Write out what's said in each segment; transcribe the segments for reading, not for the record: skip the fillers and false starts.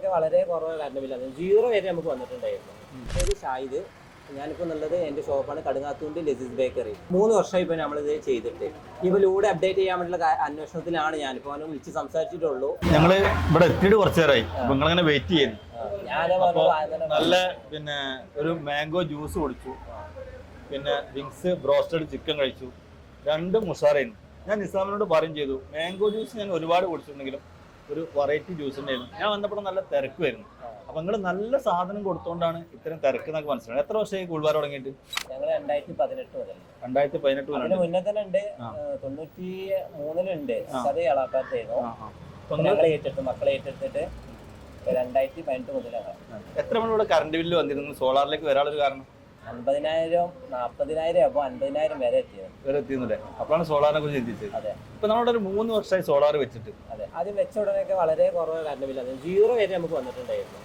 വെച്ചോടനൊക്കെ വളരെ കുറവ് കറണ്ട് ബില്ലാണ്. 0 വരെ നമുക്ക് വന്നിട്ടുണ്ടായിരുന്നു. ഒരു ഷാഹിദ്, ഞാനിപ്പോൾ എന്നുള്ളത് എൻ്റെ ഷോപ്പാണ് കടുങ്ങാത്തൂണ്ട് ലസീസ് ബേക്കറി. 3 വർഷമായി ഇപ്പോൾ നമ്മളിത് ചെയ്തിട്ട്. ഇപ്പോൾ ലൂടെ അപ്ഡേറ്റ് ചെയ്യാൻ വേണ്ടിയുള്ള അന്വേഷണത്തിലാണ് ഞാനിപ്പോൾ അവനെ വിളിച്ച് സംസാരിച്ചിട്ടുള്ളൂ. ഞങ്ങൾ ഇവിടെ എത്തിയിട്ട് കുറച്ച് നേരമായി, അപ്പോൾ നിങ്ങളങ്ങനെ വെയിറ്റ് ചെയ്യുന്നു. നല്ല പിന്നെ ഒരു മാംഗോ ജ്യൂസ് കുടിച്ചു, പിന്നെ വിങ്സ് ബ്രോസ്റ്റഡ് ചിക്കൻ കഴിച്ചു, 2 മുസാറായിരുന്നു. ഞാൻ നിസാമിനോട് പറയും ചെയ്തു, മാംഗോ ജ്യൂസ് ഞാൻ ഒരുപാട് കുടിച്ചിട്ടുണ്ടെങ്കിലും ഒരു വെറൈറ്റി ജ്യൂസ് ഉണ്ടായിരുന്നു. ഞാൻ വന്നപ്പോൾ നല്ല തിരക്കുമായിരുന്നു. അപ്പൊ നിങ്ങൾ നല്ല സാധനം കൊടുത്തോണ്ടാണ് ഇത്രയും തിരക്ക് എന്നൊക്കെ മനസ്സിലായി. എത്ര വർഷമായി കൂൾബാർ തുടങ്ങിയിട്ട്? ഞങ്ങൾ 2018 മുതൽ. 2018 മുതൽ മുന്നേ തന്നെ ഉണ്ട്. 93-ലുണ്ട്. അത് എളാപ്പാത്തായിരുന്നു. മക്കളെ ഏറ്റെടുത്തിട്ട് 2018 മുതലാണ്. എത്ര മണിയോടെ കറണ്ട് ബില്ല് വന്നിരുന്നു സോളാറിലേക്ക് വരാനൊരു കാരണം? 50,000, 40,000, അപ്പോൾ 50,000 വരെ എത്തിയെന്നില്ലേ? അപ്പോഴാണ് സോളാറിനെ കുറിച്ച് ചിന്തിച്ചത്. അതെ. ഇപ്പൊ നമ്മുടെ ഒരു 3 വർഷമായി സോളാർ വെച്ചിട്ട്. അതെ, ആദ്യം വെച്ച ഉടനെയൊക്കെ വളരെ കുറവ് കറണ്ട് ബില്ലാണ്. 0 വരെ നമുക്ക് വന്നിട്ടുണ്ടായിരുന്നു.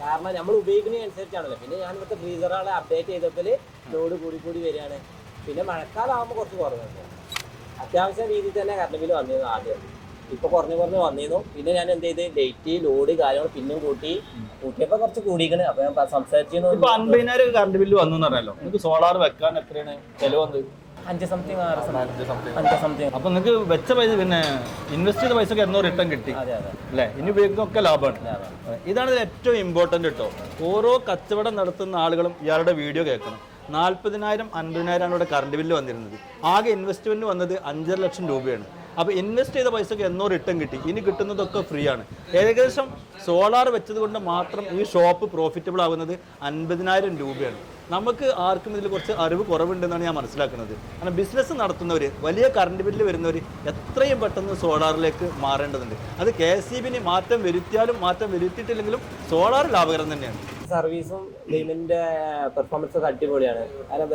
കാരണം നമ്മൾ ഉപയോഗിക്കുന്നതിനനുസരിച്ചാണല്ലോ. പിന്നെ ഞാൻ ഇവിടുത്തെ ഫ്രീസറുകളെ അപ്ഡേറ്റ് ചെയ്തപ്പോൾ ലോഡ് കൂടി വരികയാണ്. പിന്നെ മഴക്കാലമാകുമ്പോൾ കുറച്ച് കുറവുണ്ട്. അത്യാവശ്യം രീതിയിൽ തന്നെ കറണ്ട് ബില്ല് വന്നിരുന്നു ആദ്യം. ഇപ്പൊ കുറഞ്ഞ് വന്നിരുന്നു. പിന്നെ ഞാൻ എന്ത് ചെയ്ത് ലൈറ്റ് ലോഡ് കാര്യങ്ങൾ പിന്നെയും കൂട്ടിയപ്പോ കുറച്ച് കൂടിക്കണ്. അപ്പൊ ഞാൻ സംസാരിച്ചിരുന്നു. ഇപ്പൊ 50,000 കറണ്ട് ബില്ല് വന്നു പറഞ്ഞല്ലോ. നിങ്ങൾക്ക് സോളാർ വെക്കാൻ എത്രയാണ് ചെലവ് വന്നത്? 5 സംതിങ് 6 സംതിങ്. അപ്പൊ നിങ്ങൾക്ക് വെച്ച പൈസ പിന്നെ ഇൻവെസ്റ്റ് ചെയ്ത പൈസ എന്നോ റിട്ടേൺ കിട്ടി അല്ലേ? ഇനി ഉപയോഗിക്കുന്നൊക്കെ ലാഭമാണ്. ഇതാണ് ഏറ്റവും ഇമ്പോർട്ടന്റ് കേട്ടോ. ഓരോ കച്ചവടം നടത്തുന്ന ആളുകളും ഇയാളുടെ വീഡിയോ കേൾക്കണം. 40,000, 50,000 ഇവിടെ കറണ്ട് ബില്ല് വന്നിരുന്നത്. ആകെ ഇൻവെസ്റ്റ്മെന്റ് വന്നത് 5.5 ലക്ഷം രൂപയാണ്. അപ്പോൾ ഇൻവെസ്റ്റ് ചെയ്ത പൈസക്ക് എന്നോ റിട്ടേൺ കിട്ടി. ഇനി കിട്ടുന്നതൊക്കെ ഫ്രീ ആണ്. ഏകദേശം സോളാർ വെച്ചത് കൊണ്ട് മാത്രം ഈ ഷോപ്പ് പ്രോഫിറ്റബിൾ ആവുന്നത് 50,000 രൂപയാണ്. നമുക്ക് ആർക്കും ഇതിൽ കുറച്ച് അറിവ് കുറവുണ്ടെന്നാണ് ഞാൻ മനസ്സിലാക്കുന്നത്. കാരണം ബിസിനസ് നടത്തുന്നവർ, വലിയ കറണ്ട് ബില്ല് വരുന്നവർ എത്രയും പെട്ടെന്ന് സോളാറിലേക്ക് മാറേണ്ടതുണ്ട്. അത് KSEBിന് മാറ്റം വരുത്തിയാലും മാറ്റം വരുത്തിയിട്ടില്ലെങ്കിലും സോളാർ ലാഭകരം തന്നെയാണ്. സർവീസും ഗെയിമിന്റെ പെർഫോമൻസ് ഒക്കെ അടിപൊളിയാണ്. കാരണം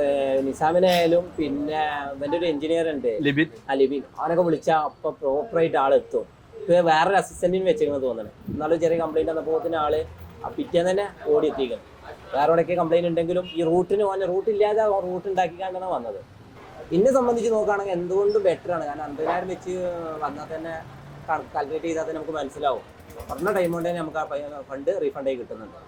നിസാമിനായാലും പിന്നെ ഇവന്റെ ഒരു എഞ്ചിനീയർ ഉണ്ട് ലിബിൻ, അവനൊക്കെ വിളിച്ചാൽ അപ്പൊ പ്രോപ്പറായിട്ട് ആളെത്തും. ഇപ്പൊ വേറൊരു അസിസ്റ്റന്റിന് വെച്ചേക്കുന്നത് തോന്നണേ. എന്നാലും ചെറിയ കംപ്ലൈന്റ് വന്നപ്പോൾ ആള് പിറ്റേന്ന് തന്നെ ഓടി എത്തിക്കണം. വേറെ എവിടെയൊക്കെ കംപ്ലൈന്റ് ഉണ്ടെങ്കിലും ഈ റൂട്ടില്ലാതെ റൂട്ട് ഉണ്ടാക്കിക്കാണ്ടാണ് വന്നത്. എന്നെ സംബന്ധിച്ച് നോക്കുകയാണെങ്കിൽ എന്തുകൊണ്ടും ബെറ്ററാണ്. കാരണം 50,000 വെച്ച് വന്നാൽ തന്നെ കാൽക്കുലേറ്റ് ചെയ്താൽ തന്നെ നമുക്ക് മനസ്സിലാവും. പറഞ്ഞ ടൈം കൊണ്ട് തന്നെ നമുക്ക് ആ ഫണ്ട് റീഫണ്ട് ആയി കിട്ടുന്നുണ്ട്.